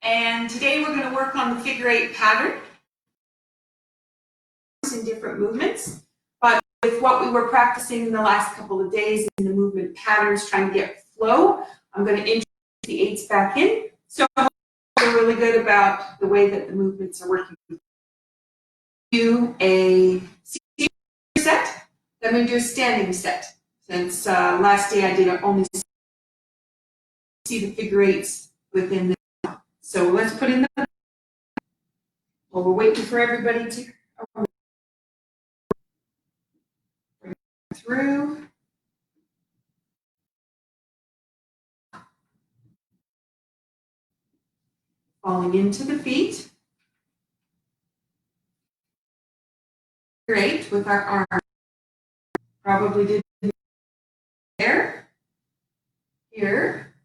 And today we're going to work on the figure 8 pattern in different movements. But with what we were practicing in the last couple of days in the movement patterns, trying to get flow, I'm going to introduce the 8's back in. So we're really good about the way that the movements are working. Do a set, then we do a standing set. Since last day I did only see the figure 8's within the. So let's put in the. Well, we're waiting for everybody to bring through. Falling into the feet. Figure 8 with our arm. Probably did there. Here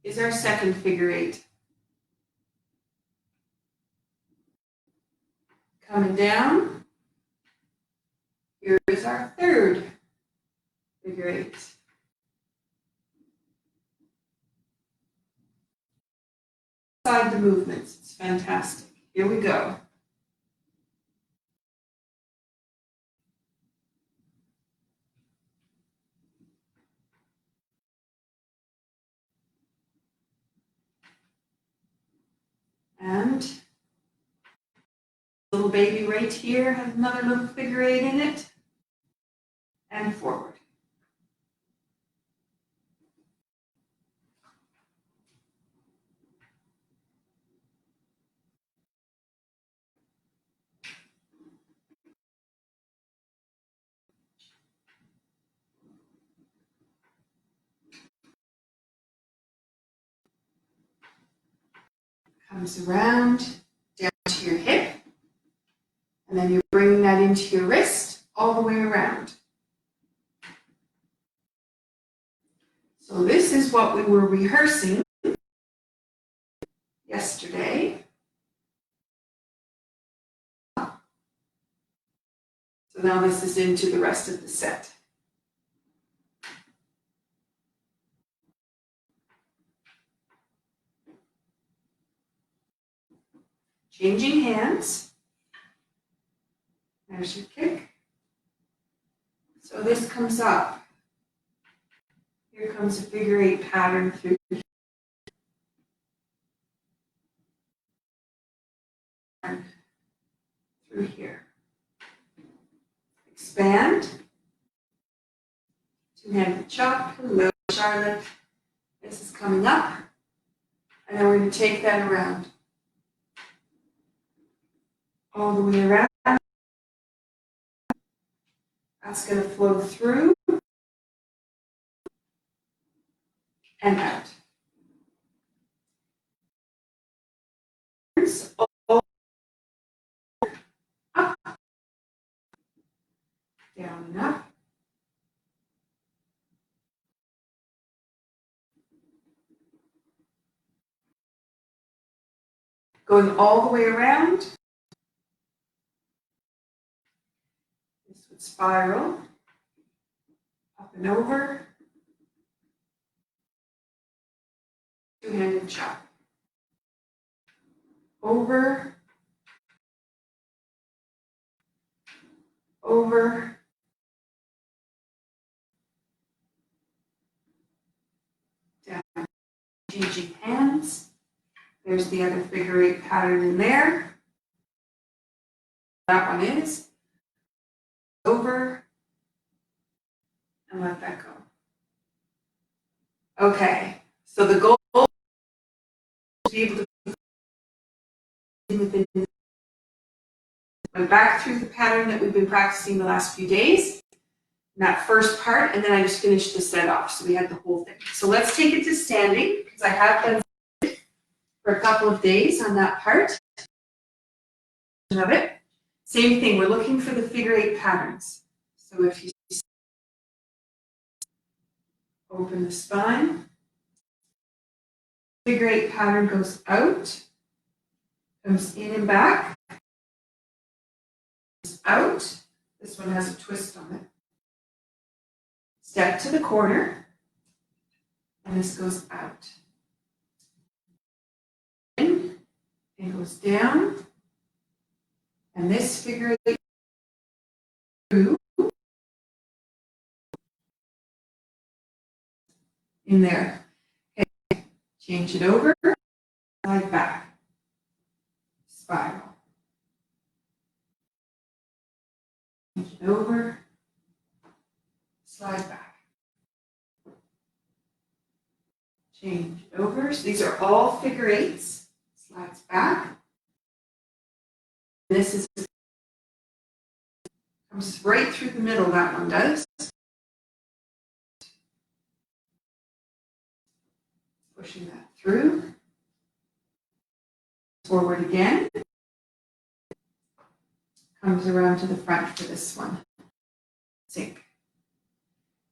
is our second figure 8. Coming down. Here is our third figure 8. Side the movements. It's fantastic. Here we go. And little baby right here has another little figure 8 in it. And forward. Comes around, down to your hip, and then you're bringing that into your wrist all the way around. So this is what we were rehearsing yesterday. So now this is into the rest of the set. Changing hands. There's your kick. So this comes up. Here comes a figure 8 pattern through here. Expand. Two-handed chop. Hello, Charlotte. This is coming up. And then we're going to take that around. All the way around. That's going to flow through and out. Up, down and up. Going all the way around. This would spiral up and over. Two-handed chop. Over. Over. Down. Changing hands. There's the other figure 8 pattern in there. That one is. Over. And let that go. Okay. So the goal is to be able to went back through the pattern that we've been practicing the last few days, in that first part, and then I just finished the set off, so we had the whole thing. So let's take it to standing, because I have done for a couple of days on that part of it. Same thing, we're looking for the figure 8 patterns. So if you open the spine, figure 8 pattern goes out, comes in and back, out. This one has a twist on it. Step to the corner, and this goes out. In, and goes down. And this figure eight through in there. Okay, change it over, slide back, spiral. Change it over, slide back. Change it over. So these are all figure eights. Slides back. This is comes right through the middle, that one does. Pushing that through. Forward again. Comes around to the front for this one. Sink.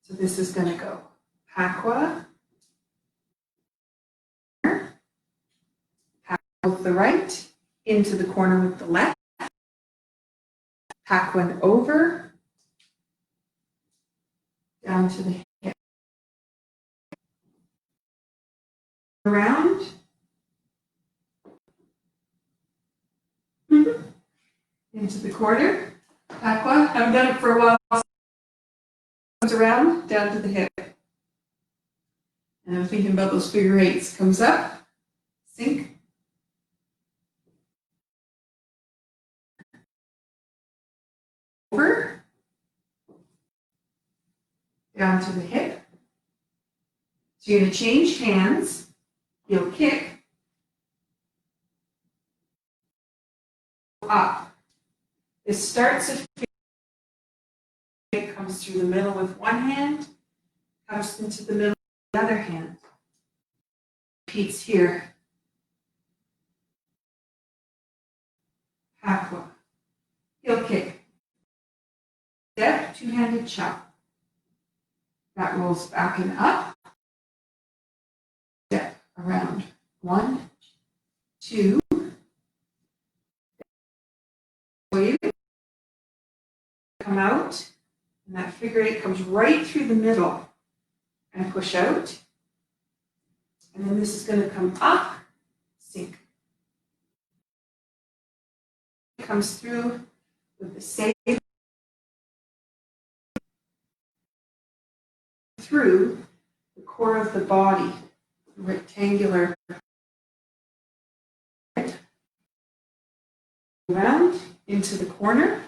So this is going to go Pakwa. With the right, into the corner with the left. Pack one over, down to the hip. Around. Into the corner. Pakwa. Haven't done it for a while. Comes around, down to the hip. And I'm thinking about those figure eights. Comes up, sink. Over, down to the hip. So you're going to change hands, heel kick, up. This starts at it comes through the middle with one hand, comes into the middle with the other hand. Repeats here. Pakwa, heel kick. Step, two-handed chop. That rolls back and up. Step around. 1, 2. Come out, and that figure eight comes right through the middle and push out. And then this is going to come up, sink. It comes through with the same through the core of the body, rectangular. Around into the corner.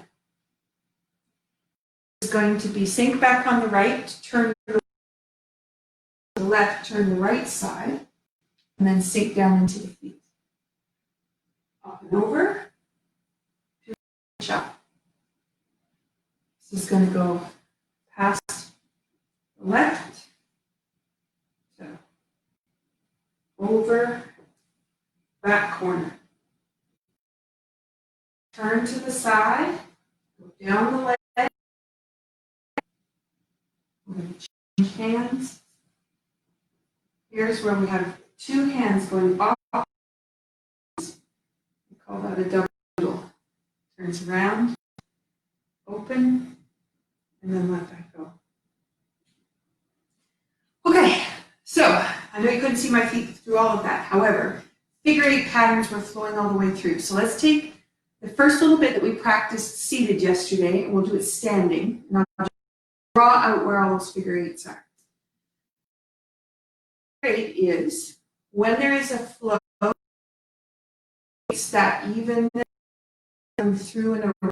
It's going to be sink back on the right, turn the left, turn the right side, and then sink down into the feet. Up and over, chop. This is going to go past the left, so over, back corner. Turn to the side, go down the leg. We're going to change hands. Here's where we have two hands going off. We call that a double. Turns around, open, and then let that go. Okay, so I know you couldn't see my feet through all of that. However, figure eight patterns were flowing all the way through. So let's take the first little bit that we practiced seated yesterday, and we'll do it standing. And I'll just draw out where all those figure eights are. Figure eight is when there is a flow, it's that even through and around.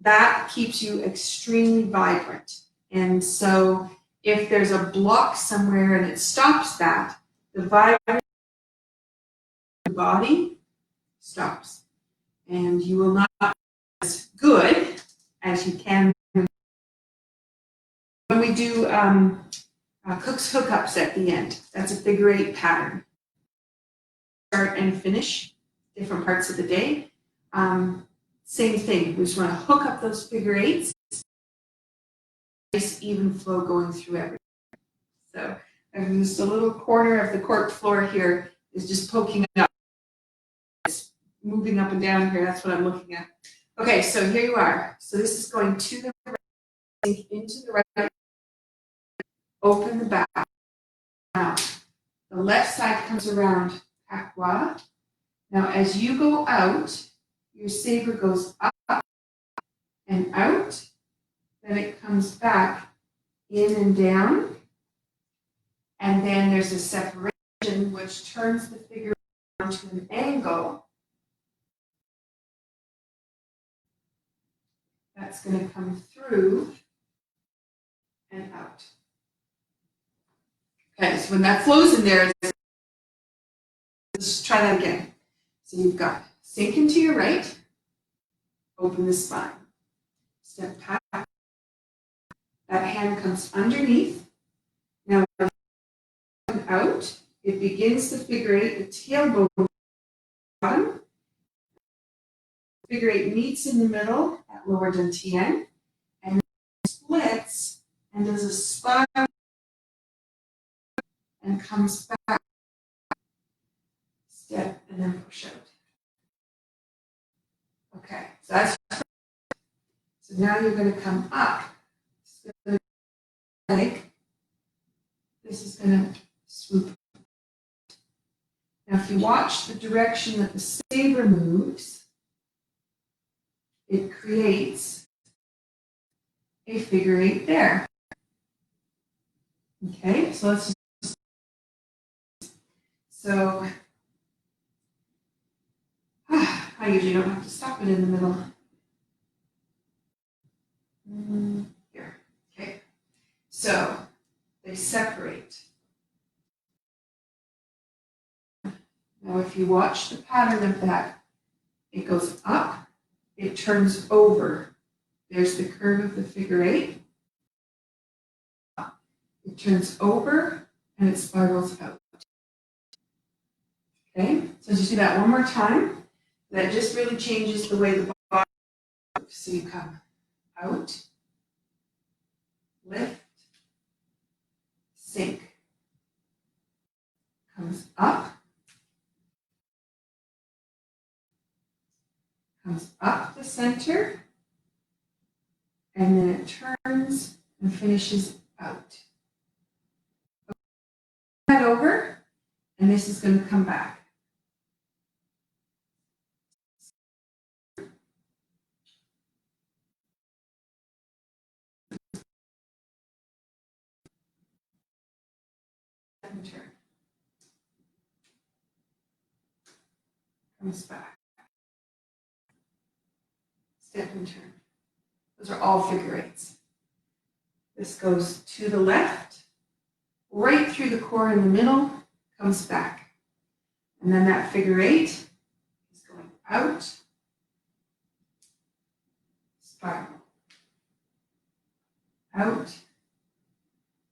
That keeps you extremely vibrant. And so if there's a block somewhere and it stops that, the vibration of the body stops. And you will not be as good as you can when we do Cook's hookups at the end. That's a figure eight pattern. Start and finish, different parts of the day. Same thing, we just want to hook up those figure eights. Nice even flow going through everything. So just a little corner of the cork floor here is just poking up. It's moving up and down here, that's what I'm looking at. Okay, so here you are. So this is going to the right, sink into the right, open the back. Now, the left side comes around, Pakwa. Now, as you go out, your saber goes up and out, then it comes back in and down, and then there's a separation which turns the figure to an angle. That's going to come through and out. Okay, so when that flows in there, let's try that again. So you've got sink into your right, open the spine, step back, that hand comes underneath. Now, out, it begins the figure eight, the tailbone bottom. Figure eight meets in the middle at lower dantian, and then splits and does a spiral and comes back, step, and then push out. Okay, so that's, so now you're going to come up. This is going to swoop. Now, if you watch the direction that the saber moves, it creates a figure eight there. Okay, so let's just, so I usually don't have to stop it in the middle. Here, okay. So they separate. Now, if you watch the pattern of that, it goes up, it turns over. There's the curve of the figure eight. It turns over and it spirals out. Okay, so just do that one more time. That just really changes the way the body moves. So you come out, lift, sink, comes up the center, and then it turns and finishes out. That over, and this is going to come back. And turn. Comes back. Step and turn. Those are all figure eights. This goes to the left, right through the core in the middle, comes back. And then that figure eight is going out, spiral, out,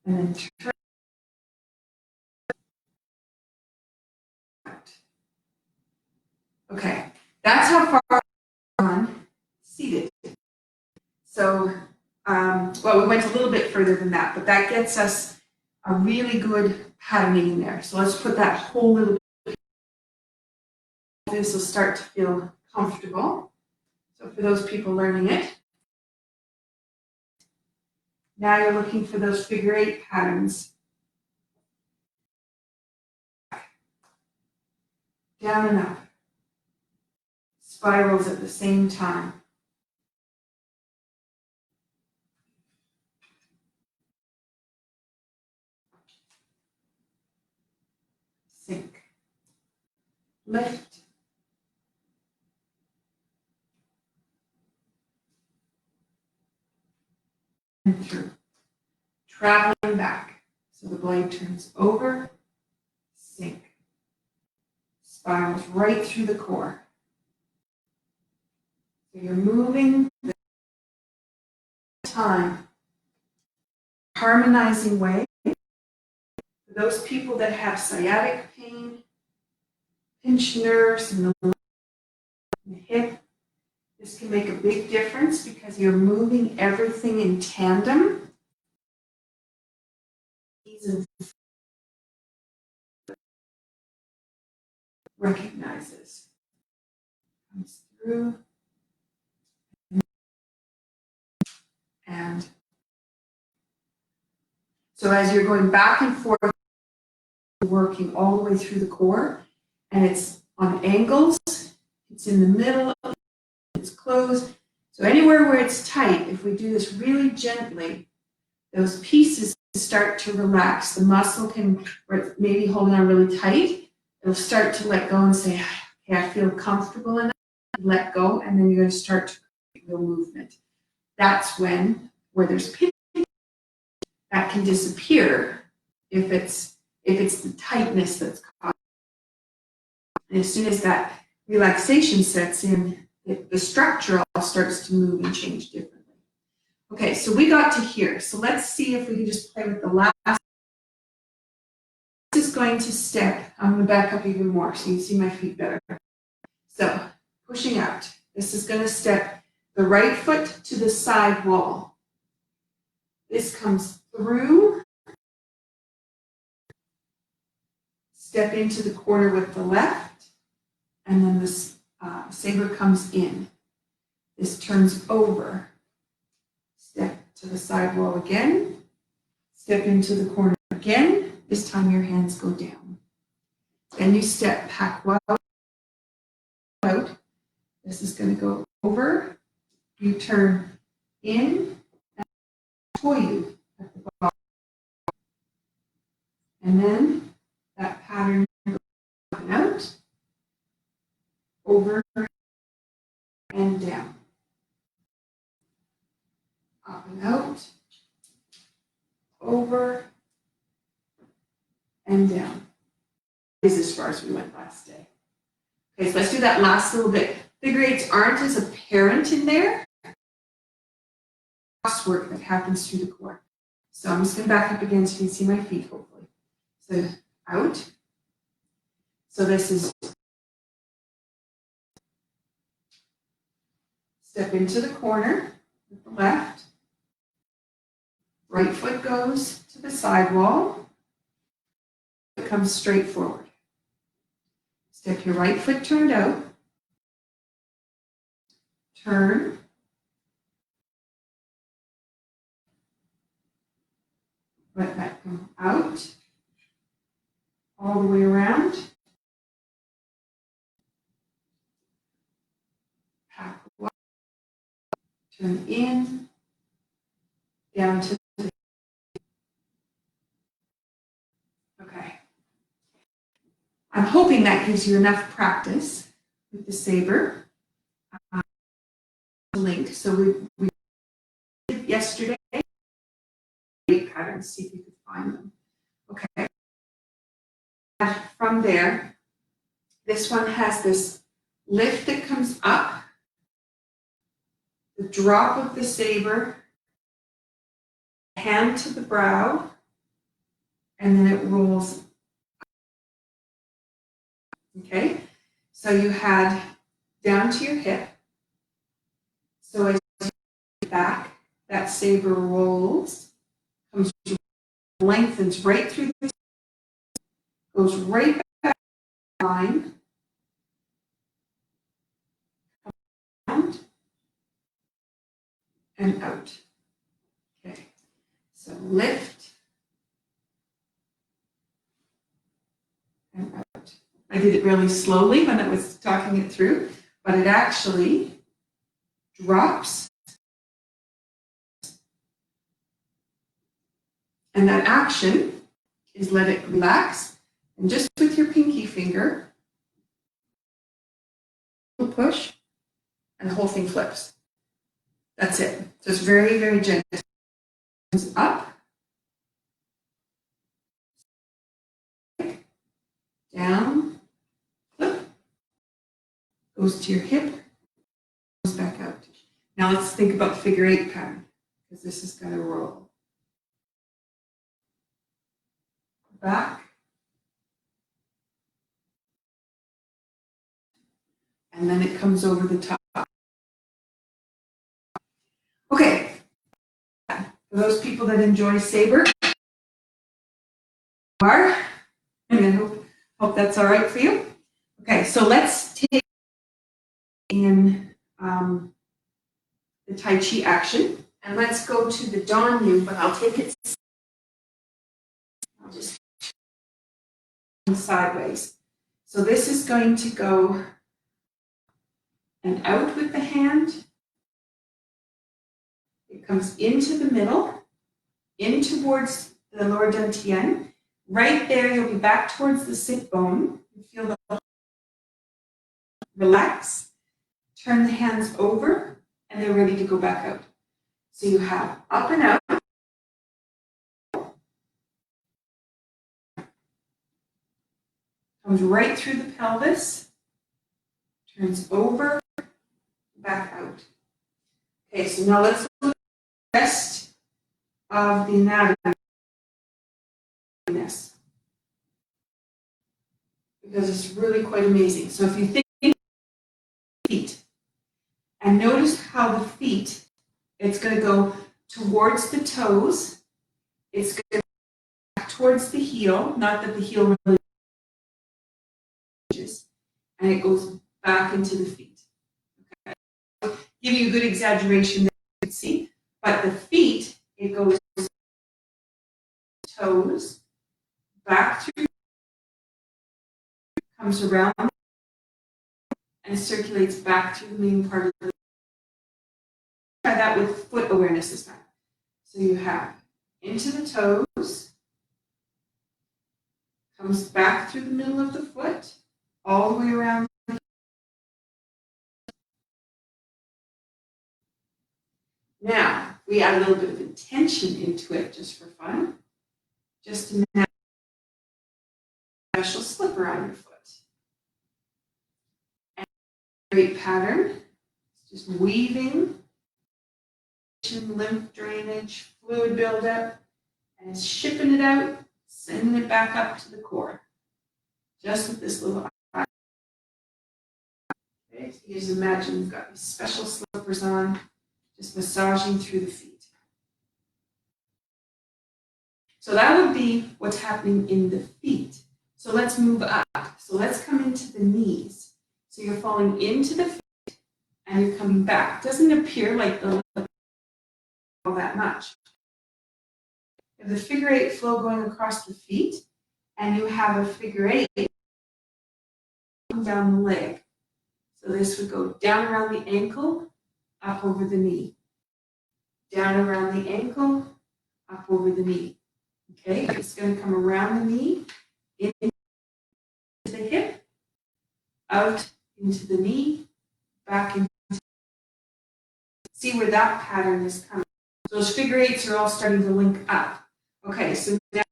and then turn out. Okay, that's how far on seated. So, well, we went a little bit further than that, but that gets us a really good patterning in there. So let's put that whole little bit. This will start to feel comfortable. So for those people learning it, now you're looking for those figure eight patterns. Down and up. Spirals at the same time. Sink. Lift. And through. Traveling back. So the blade turns over, sink. Spirals right through the core. So you're moving the time, harmonizing way. For those people that have sciatic pain, pinched nerves in the hip, this can make a big difference because you're moving everything in tandem. Recognizes. Comes through. And so as you're going back and forth, working all the way through the core, and it's on angles, it's in the middle, it's closed. So anywhere where it's tight, if we do this really gently, those pieces start to relax. The muscle can, where it's maybe holding on really tight, it'll start to let go and say, okay, I feel comfortable enough, let go, and then you're going to start to create real movement. That's when, where there's pinch, that can disappear if it's the tightness that's caused. And as soon as that relaxation sets in, the structure all starts to move and change differently. Okay, so we got to here. So let's see if we can just play with the last. This is going to step. I'm going to back up even more so you can see my feet better. So pushing out. This is going to step the right foot to the side wall. This comes through. Step into the corner with the left. And then this saber comes in. This turns over. Step to the side wall again. Step into the corner again. This time your hands go down. Then you step back out. This is going to go over. You turn in and toy you at the bottom. And then that pattern goes up and out, over and down. Up and out, over and down. This is as far as we went last day. Okay, so let's do that last little bit. Figure eights aren't as apparent in there. Work that happens through the core. So I'm just going to back up again so you can see my feet, hopefully. So out. So this is step into the corner with the left. Right foot goes to the side wall. It comes straight forward. Step your right foot turned out. Turn. Let that come out. All the way around. Pack up. Turn in. Down to the. Okay. I'm hoping that gives you enough practice with the saber. Link. So we did yesterday. Patterns, see if you could find them. Okay. From there, this one has this lift that comes up, the drop of the saber, hand to the brow, and then it rolls. Okay, so you had down to your hip. So as you get back, that saber rolls, comes, lengthens right through the, goes right back to the line, around, and out. Okay, so lift and out. I did it really slowly when I was talking it through, but it actually drops. And that action is let it relax, and just with your pinky finger, push, and the whole thing flips. That's it. So it's very, very gentle. Up, down, flip, goes to your hip, goes back out. Now let's think about the figure eight pattern, because this is going to roll. Back, and then it comes over the top. Okay, for those people that enjoy saber, and I hope that's all right for you. Okay, so let's take in the Tai Chi action, and let's go to the Danyu, but I'll take it. I'll just sideways. So this is going to go and out with the hand. It comes into the middle, in towards the lower dantian. Right there, you'll be back towards the sit bone. You feel the relax. Turn the hands over, and they're ready to go back out. So you have up and out. Comes right through the pelvis. Turns over, back out. Okay, so now let's look at the rest of the anatomy. Because it's really quite amazing. So if you think feet, and notice how the feet, it's going to go towards the toes, it's going to go back towards the heel, not that the heel really changes, and it goes back into the feet. Okay. Give you a good exaggeration that you can see, but the feet, it goes toes, back through, comes around, and circulates back through the main part of the. Try that with foot awareness this time. So you have into the toes, comes back through the middle of the foot, all the way around. Now, we add a little bit of intention into it just for fun. Just imagine a special slipper on your foot. And a great pattern. It's just weaving, lymph drainage, fluid buildup, and it's shipping it out, sending it back up to the core. Just with this little eye. Okay, so you just imagine you've got these special slippers on, just massaging through the feet. So that would be what's happening in the feet. So let's move up. So let's come into the knees. So you're falling into the feet and you're coming back. It doesn't appear like the all that much. You have the figure eight flow going across the feet, and you have a figure eight down the leg. So this would go down around the ankle, up over the knee. Down around the ankle, up over the knee. Okay, it's going to come around the knee, into the hip, out into the knee, back into. See where that pattern is coming. Those figure eights are all starting to link up. Okay, so now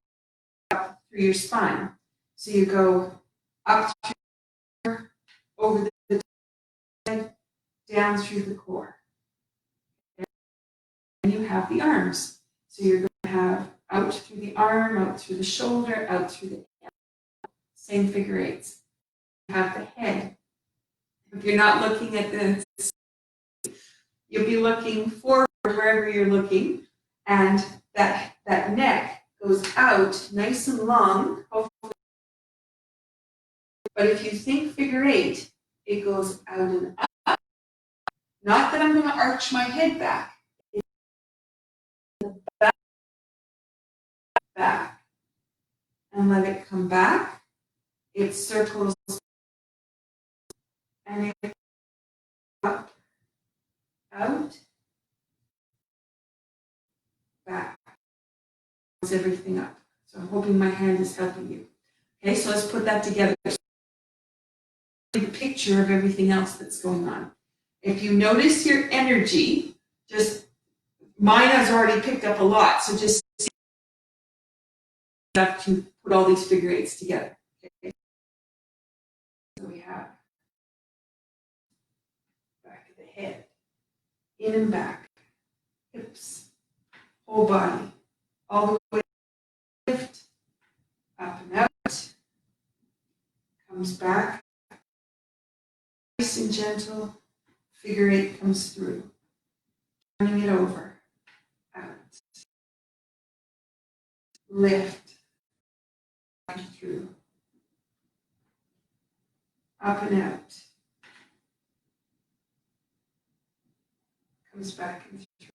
up through your spine. So you go up through, over the head, down through the core. And you have the arms. So you're going to have out through the arm, out through the shoulder, out through the head. Same figure eights. You have the head. If you're not looking at the, you'll be looking forward wherever you're looking, and that neck goes out nice and long, hopefully. But if you think figure eight, it goes out and up. Not that I'm going to arch my head back. It's the back. And let it come back. It circles and it up, out, back. It's everything up. So I'm hoping my hand is helping you. Okay, so let's put that together. The picture of everything else that's going on. If you notice your energy, just mine has already picked up a lot, so just see enough to put all these figure eights together. Okay. So we have back of the head, in and back, hips, whole body, all the way lift, up and out, comes back, nice and gentle, figure eight comes through, turning it over, out, lift, through, up and out, comes back and through.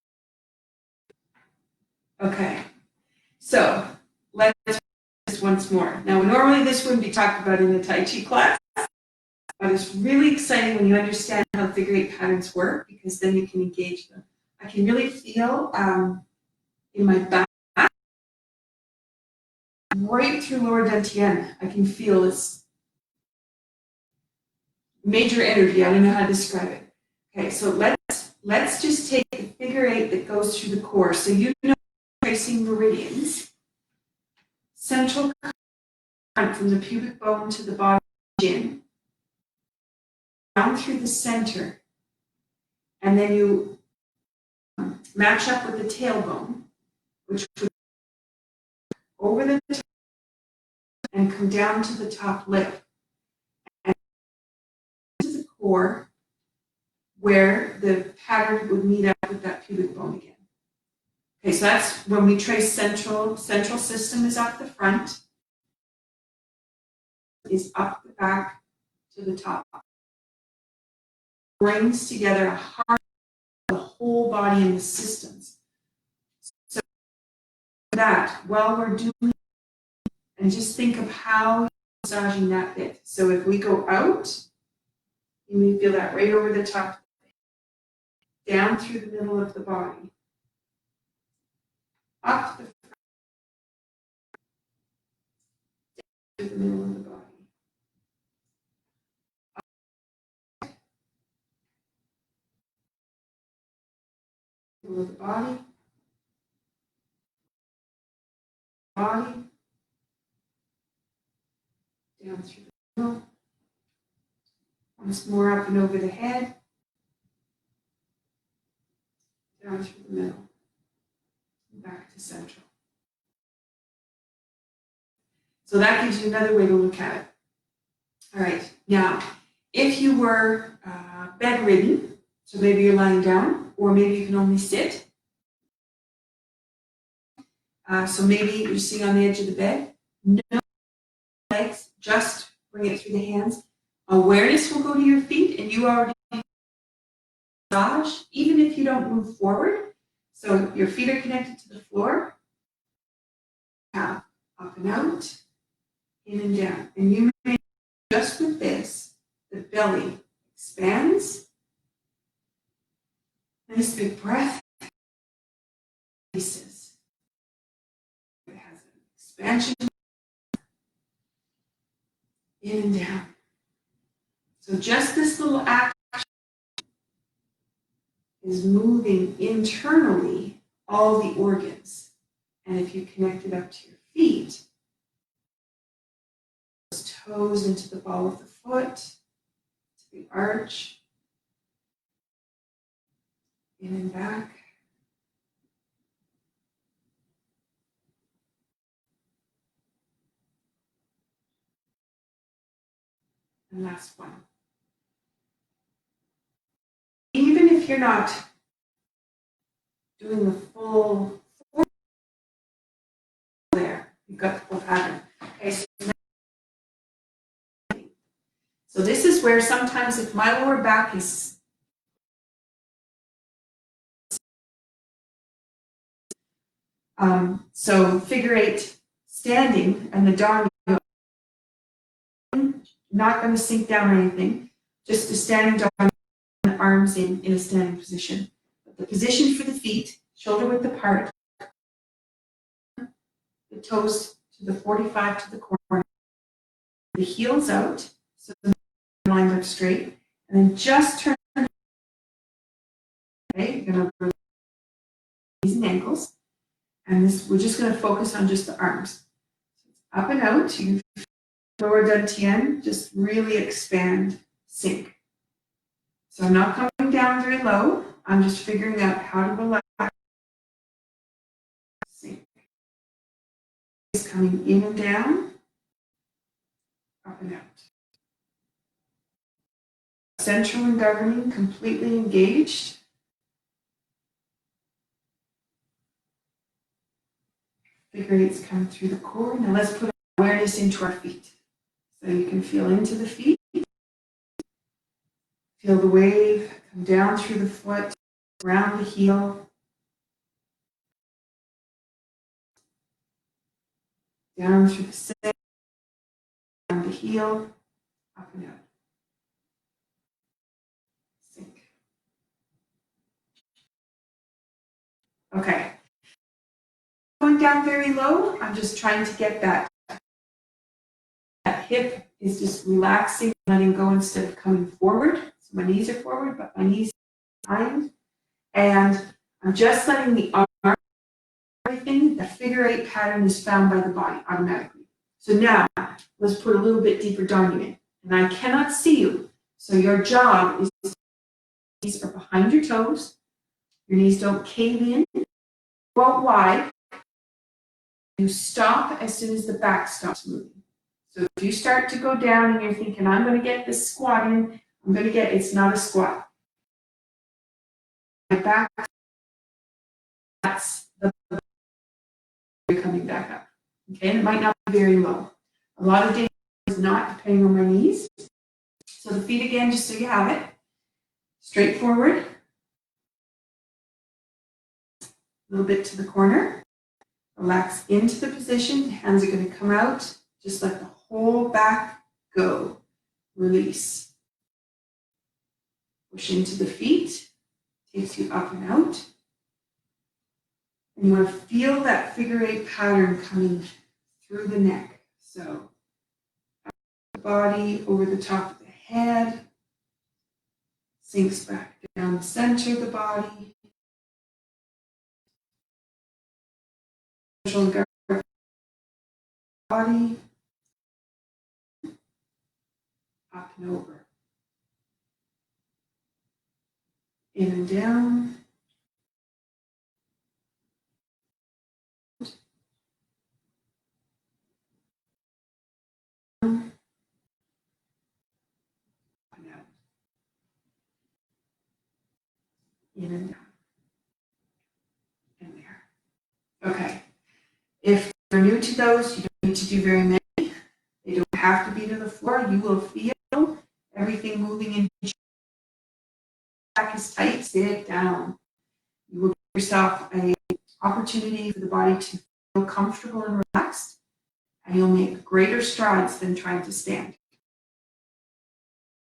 Okay, so let's once more. Now, normally this wouldn't be talked about in the Tai Chi class, but it's really exciting when you understand how figure eight patterns work, because then you can engage them. I can really feel in my back, right through lower dantian, I can feel this major energy. I don't know how to describe it. Okay, so let's just take the figure eight that goes through the core. So you know, tracing meridians, central current from the pubic bone to the bottom of the chin, down through the center, and then you match up with the tailbone, which would over the top and come down to the top lip, and to the core, where the pattern would meet up with that pubic bone again. Okay, so that's when we trace central system is up the front, is up the back to the top. Brings together a heart, the whole body and the systems. So that while we're doing, and just think of how you're massaging that bit. So if we go out, you may feel that right over the top, down through the middle of the body, up the front, down through the middle of the body. Middle of the body, down through the middle, once more up and over the head, down through the middle, and back to central. So that gives you another way to look at it. All right, now, if you were bedridden, so maybe you're lying down, or maybe you can only sit. So maybe you're sitting on the edge of the bed, no legs, just bring it through the hands. Awareness will go to your feet, and you already massage, even if you don't move forward. So your feet are connected to the floor. Up and out, in and down. And you may, just with this, the belly expands. Nice big breath. Releases. It has an expansion. In and down. So just this little action is moving internally all the organs. And if you connect it up to your feet, those toes into the ball of the foot, to the arch, in and back. And last one. Even if you're not doing the full there, you've got the full pattern. Okay, so this is where sometimes if my lower back is so figure eight standing and the dog not going to sink down or anything, just a standing dog, the arms in a standing position. But the position for the feet, shoulder width apart, the toes to the 45 to the corner, the heels out, so the lines are straight, and then just turn. Okay, you're going to knees and ankles, and this we're just going to focus on just the arms. Up and out, you lower dantian, just really expand, sink. So I'm not coming down very low. I'm just figuring out how to relax, sink. It's coming in and down, up and out. Central and governing, completely engaged. Figure eights come through the core. Now let's put awareness into our feet. So you can feel into the feet. Feel the wave come down through the foot, around the heel. down through the side, down the heel, up and out. Sink. Okay. Going down very low, I'm just trying to get that hip is just relaxing, letting go instead of coming forward. So my knees are forward, but my knees are behind. And I'm just letting the arm, everything, the figure eight pattern is found by the body automatically. So now, let's put a little bit deeper down in. And I cannot see you. So your job is, your knees are behind your toes. Your knees don't cave in. Go out wide. You stop as soon as the back stops moving. So if you start to go down and you're thinking, I'm going to get this squat in, it's not a squat. My back, that's the coming back up. Okay, and it might not be very low. A lot of days it's not, depending on my knees. So the feet again, just so you have it. Straight forward. A little bit to the corner. Relax into the position. Hands are going to come out. Just let the whole back go. Release. Push into the feet. Takes you up and out. And you want to feel that figure eight pattern coming through the neck. So, the body over the top of the head. Sinks back down the center of the body. Body. Up and over. In and down. Up and out. In and down. And there. Okay. If you're new to those, you don't need to do very many. They don't have to be to the floor. You will feel everything moving into back is tight, sit down. You will give yourself an opportunity for the body to feel comfortable and relaxed, and you'll make greater strides than trying to stand.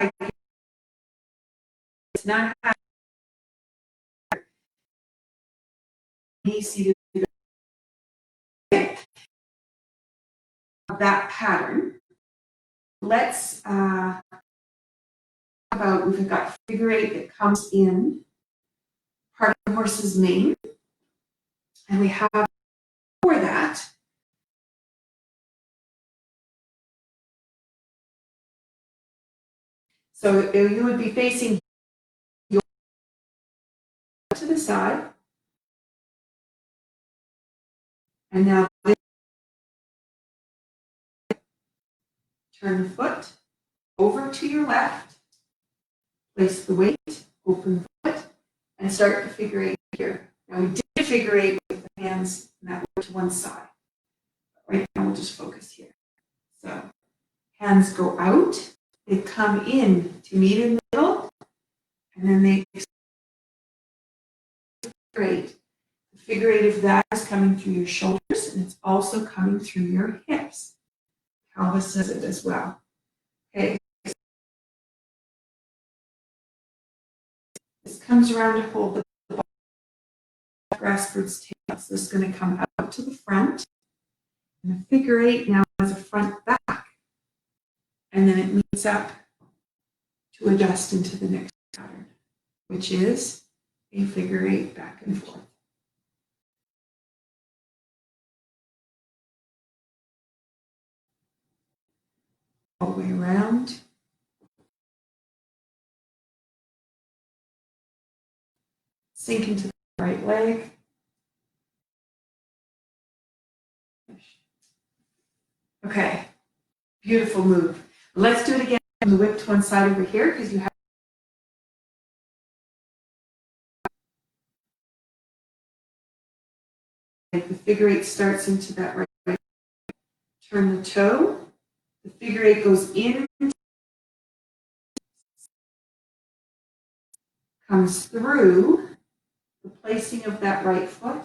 It's not easy to get that pattern. Let's about, we've got figure eight that comes in part of the horse's mane, and we have for that so you would be facing your to the side, and now turn the foot over to your left, place the weight, open the foot, and start the figure eight here. Now we did figure eight with the hands and that to one side. Right now we'll just focus here. So hands go out, they come in to meet in the middle, and then they figure eight. The figure eight of that is coming through your shoulders, and it's also coming through your hips. Pelvis does it as well. Okay. This comes around to hold the ball. Grassbird's tail. So this is going to come out to the front. And the figure eight now has a front back. And then it meets up to adjust into the next pattern, which is a figure eight back and forth. All the way around. Sink into the right leg. Okay, beautiful move. Let's do it again. The whip to one side over here because you have the figure eight starts into that right leg. Turn the toe. The figure eight goes in, comes through the placing of that right foot.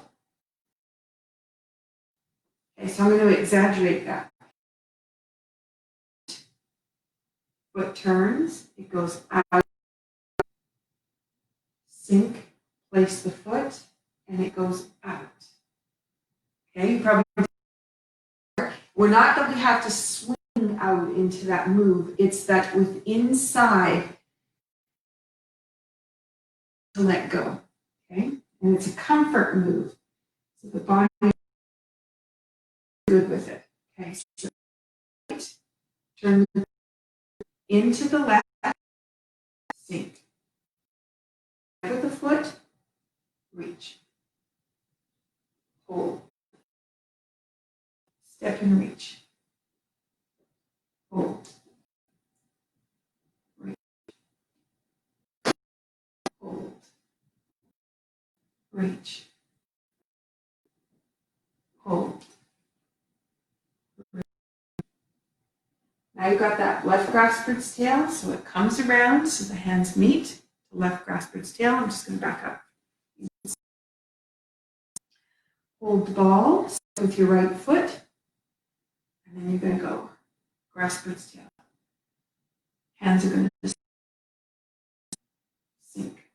Okay, so I'm going to exaggerate that. Foot turns, it goes out, sink, place the foot, and it goes out. Okay, you probably, we're not going to have to swing out into that move. It's that with inside to let go. Okay, and it's a comfort move. So the body is good with it. Okay, so turn into the left, sink. With the foot, reach. Hold. Step and reach. Hold. Reach. Hold. Reach. Hold. Reach. Now you've got that left grasp bird's tail, so it comes around, so the hands meet. The left grasp bird's tail, I'm just going to back up. Hold the ball with your right foot, and then you're going to go grasp bird's tail. Hands are going to just sink.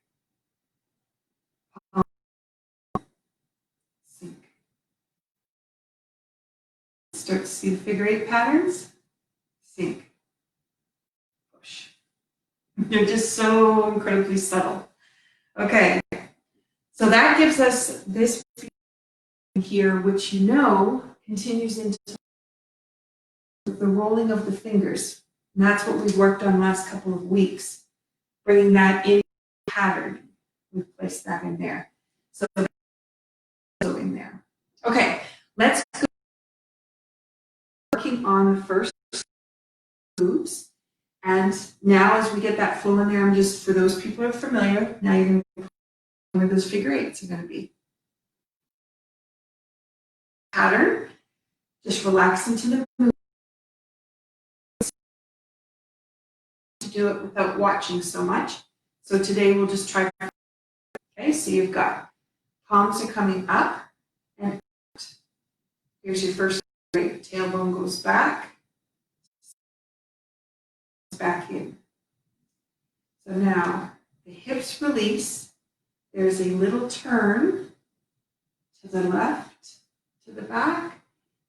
Sink. Start to see the figure 8 patterns. Sink. Push. They're just so incredibly subtle. Okay, so that gives us this here, which you know continues into the rolling of the fingers. And that's what we've worked on last couple of weeks, bringing that in pattern. We've placed that in there. So in there. Okay, let's go working on the first moves. And now as we get that flow in there, I'm just, for those people who are familiar, now you're going to where those figure 8s are going to be. Pattern, just relax into the move. To do it without watching so much. So today we'll just try. Okay, so you've got palms are coming up and out. Here's your first figure 8. Tailbone goes back in. So now the hips release. There's a little turn to the left, to the back,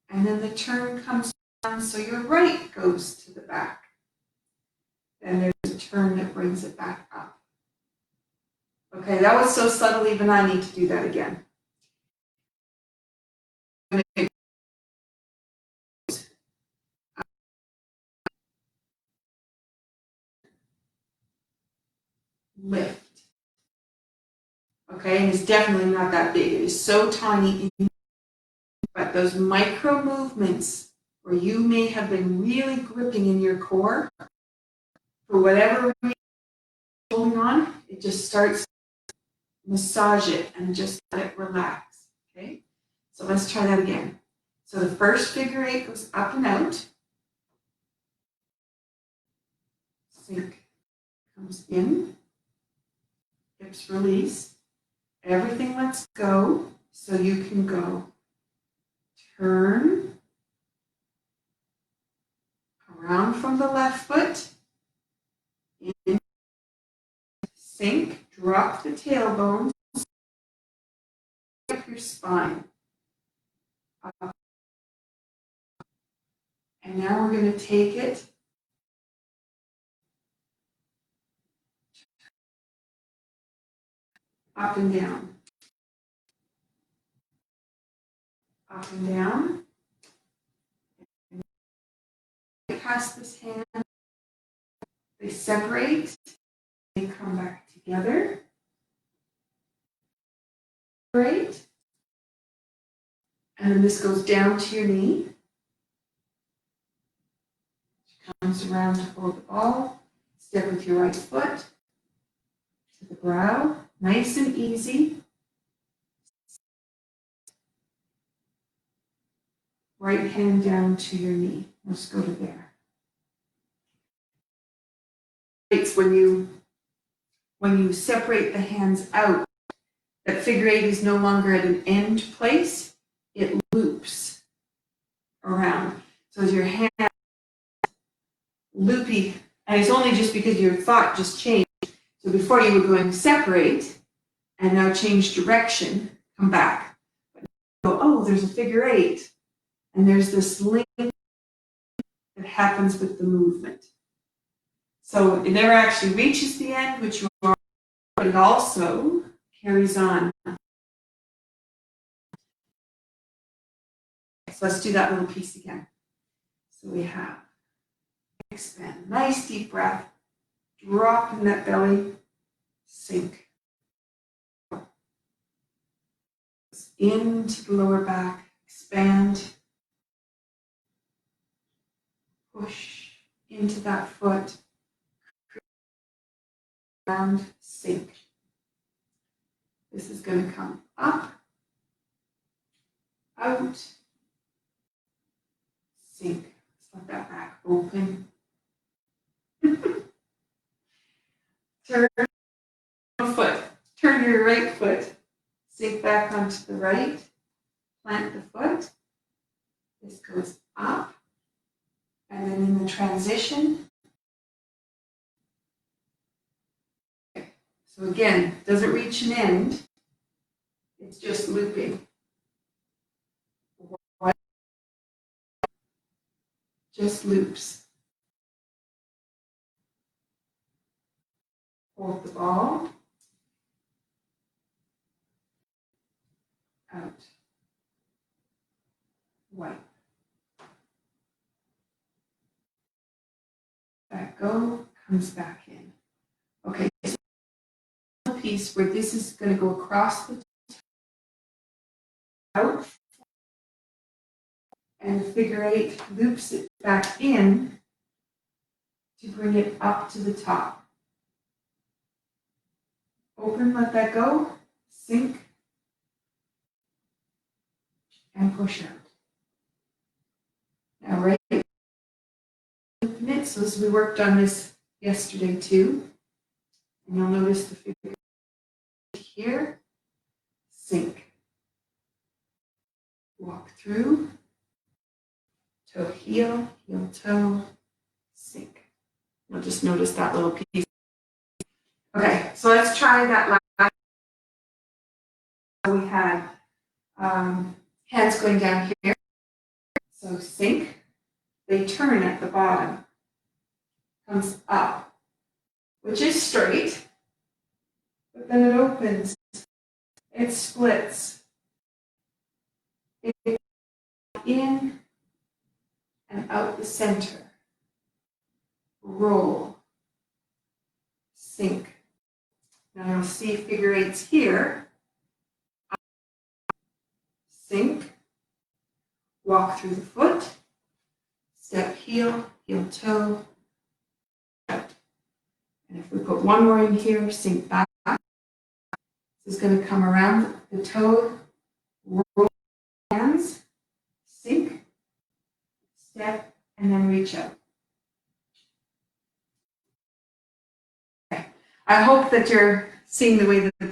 and then the turn comes down, so your right goes to the back. Then there's a turn that brings it back up. Okay, that was so subtle, even I need to do that again. Lift. Okay, and it's definitely not that big. It is so tiny, but those micro movements where you may have been really gripping in your core, for whatever reason holding on, it just starts to massage it and just let it relax. Okay, so let's try that again. So the first figure 8 goes up and out. Sink comes in. Hips release. Everything lets go, so you can go turn around from the left foot, in, sink, drop the tailbone, up your spine. Up. And now we're going to take it up and down. Up and down. Pass this hand. They separate. They come back together. Separate. And then this goes down to your knee. Comes around to hold the ball. Step with your right foot to the brow. Nice and easy. Right hand down to your knee. Let's go to there. It's when you separate the hands out, that figure 8 is no longer at an end place, it loops. around. So as your hand loopy, and it's only just because your thought just changed. So before you were going separate, and now change direction, come back. But go, oh, there's a figure 8, and there's this link that happens with the movement. So it never actually reaches the end, which you are, but it also carries on. So let's do that little piece again. So we have expand, nice deep breath, drop in that belly, sink. Into the lower back, expand, push into that foot, round, sink. This is going to come up, out, sink. Let's let that back open. Turn foot. Turn your right foot. Sink back onto the right. Plant the foot. This goes up. And then in the transition. Okay. So again, doesn't reach an end. It's just looping. Just loops. Hold the ball. Out. Wipe. Back go, comes back in. Okay, so piece where this is going to go across the out, and figure 8 loops it back in to bring it up to the top. Open, let that go, sink, and push out. Now right, open it. So as we worked on this yesterday too, and you'll notice the figure here, sink. Walk through, toe, heel, toe, sink. You'll just notice that little piece. Okay, so let's try that last. We had hands going down here. So sink, they turn at the bottom, comes up, which is straight, but then it opens, it splits, it in and out the center, roll, sink. Now you'll see figure 8s here, sink, walk through the foot, step heel, heel toe, out. And if we put one more in here, sink back. This is going to come around the toe, roll hands, sink, step, and then reach out. Okay. I hope that you're seeing the way that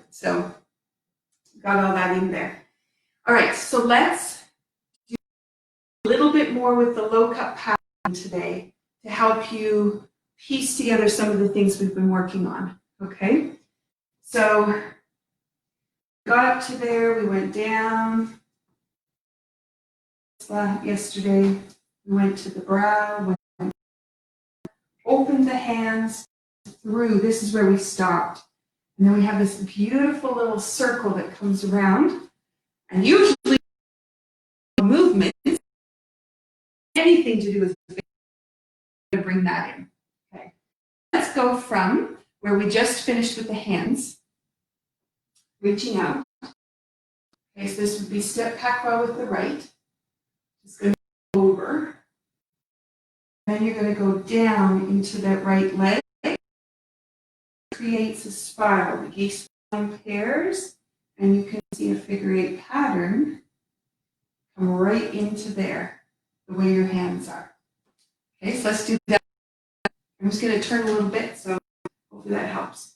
so got all that in there. All right, so let's do a little bit more with the low cut pattern today to help you piece together some of the things we've been working on, okay? So got up to there, we went down. Yesterday, we went to the brow, opened the hands through. This is where we stopped. And then we have this beautiful little circle that comes around. And usually movement, anything to do with to bring that in. Okay. Let's go from where we just finished with the hands, reaching out. Okay, so this would be step pacwa with the right. Just going to go over. Then you're going to go down into that right leg. Creates a spiral. The geese spine pairs, and you can see a figure 8 pattern come right into there, the way your hands are. Okay, so let's do that. I'm just going to turn a little bit, so hopefully that helps.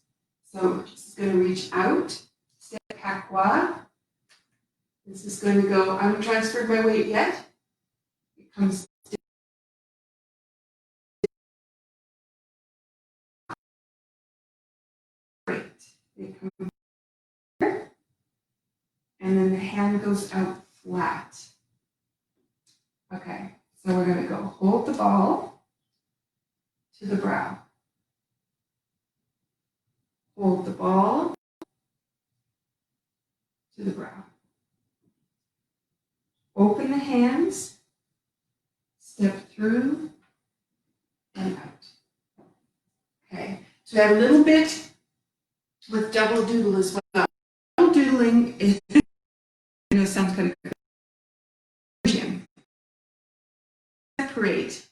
So just going to reach out, step pacwa, This is going to go, I haven't transferred my weight yet. It comes straight. It comes here, and then the hand goes out flat. Okay, so we're going to go hold the ball to the brow. Hold the ball to the brow. Open the hands, step through and out. Okay, so I have a little bit with double doodle as well. Double doodling is, sounds kind of gym. Separate,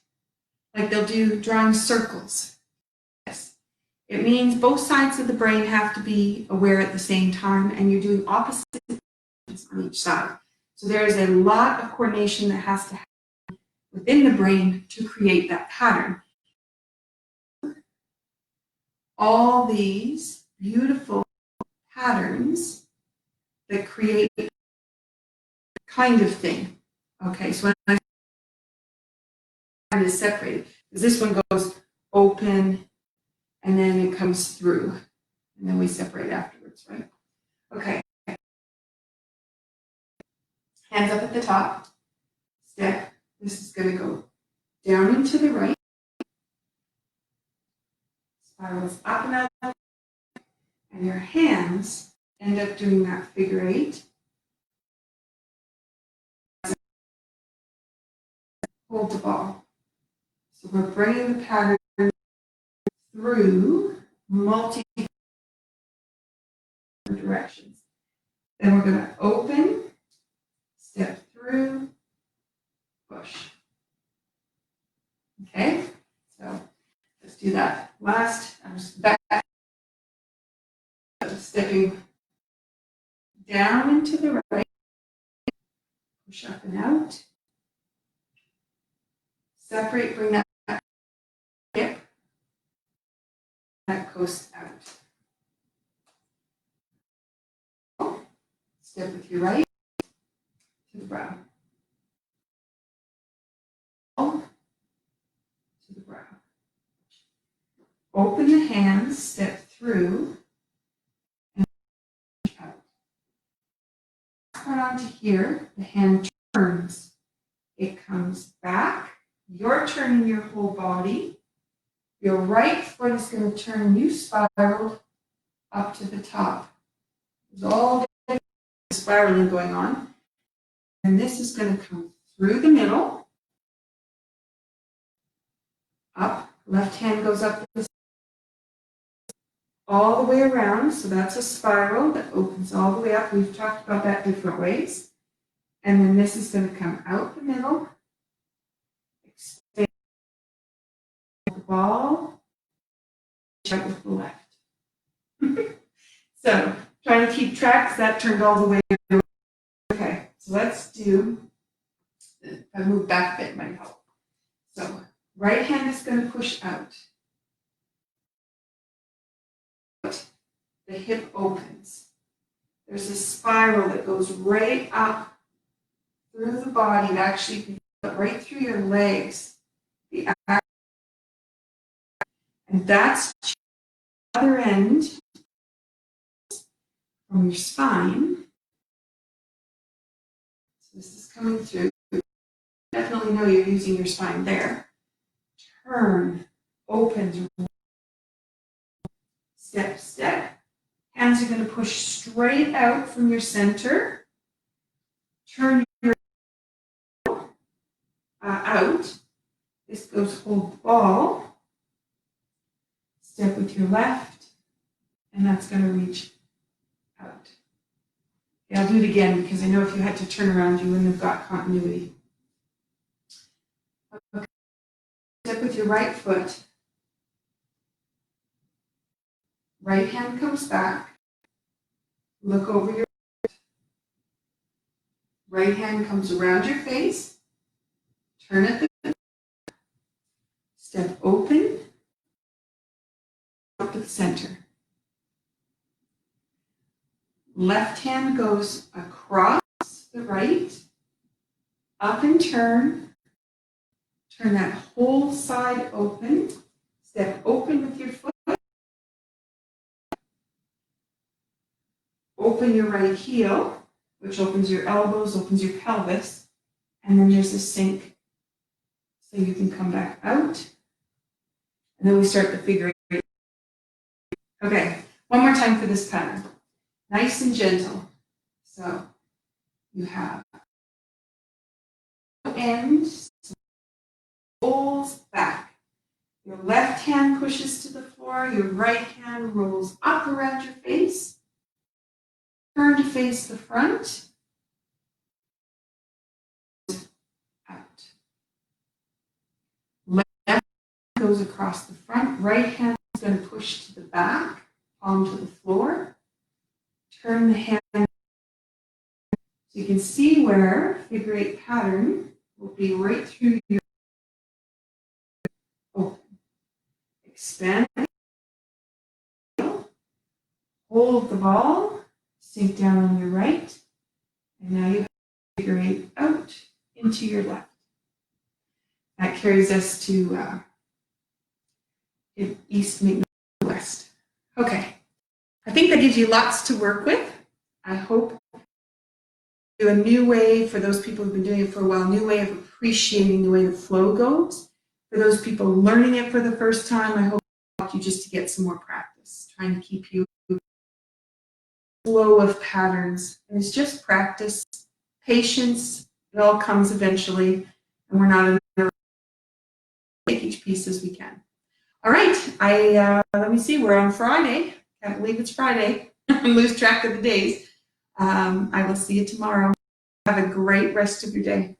like they'll do drawing circles. Yes. It means both sides of the brain have to be aware at the same time, and you're doing opposite on each side. So there is a lot of coordination that has to happen within the brain to create that pattern. All these beautiful patterns that create kind of thing. Okay, so when I is separated, because this one goes open and then it comes through, and then we separate afterwards, right? Okay. Hands up at the top, step. This is going to go down and to the right, spirals up and out, and your hands end up doing that figure 8. Hold the ball. So we're bringing the pattern through multi directions. Then we're going to open, step through, push. Okay, so let's do that. Last, I'm just back, stepping down and to the right, push up and out, separate, bring that hip, that goes out. Step with your right to the brow. To the brow. Open the hands, step through, and push out. Turn on to here, the hand turns. It comes back. You're turning your whole body. Your right foot is going to turn, you spiral up to the top. There's all the spiraling going on. And this is going to come through the middle, up, left hand goes up all the way around, so that's a spiral that opens all the way up. We've talked about that different ways. And then this is going to come out the middle, expand the ball, out with the left. So, trying to keep track, because that turned all the way. Okay, so let's do, if I move back a bit, it might help. So, right hand is going to push out. The hip opens. There's a spiral that goes right up through the body, actually right through your legs. And that's the other end from your spine. So this is coming through. Definitely know you're using your spine there. Turn, opens, step, step. Hands are going to push straight out from your center. Turn your out. This goes hold the ball. Step with your left, and that's going to reach out. Okay, I'll do it again because I know if you had to turn around, you wouldn't have got continuity. Okay. Step with your right foot. Right hand comes back. Look over your right hand comes around your face. Turn at the step open. Up to the center. Left hand goes across to the right, up and turn. Turn that whole side open. Step open with your foot. Open your right heel, which opens your elbows, opens your pelvis. And then there's a sink, so you can come back out. And then we start the figure eight. Okay, one more time for this pattern. Nice and gentle. So you have ends, rolls back. Your left hand pushes to the floor, your right hand rolls up around your face. Turn to face the front. Out. Left hand goes across the front. Right hand is going to push to the back, palm to the floor. Turn the hand so you can see where figure eight pattern will be right through your open. Expand. Hold the ball. Sink down on your right. And now you have figure eight out into your left. That carries us to east, west. Okay. I think that gives you lots to work with. I hope do a new way for those people who've been doing it for a while, new way of appreciating the way the flow goes. For those people learning it for the first time, I hope it helped you just to get some more practice, trying to keep you flow of patterns. And it's just practice, patience. It all comes eventually, and we're not in a take each piece as we can. All right, let me see. We're on Friday. Can't believe it's Friday. I lose track of the days. I will see you tomorrow. Have a great rest of your day.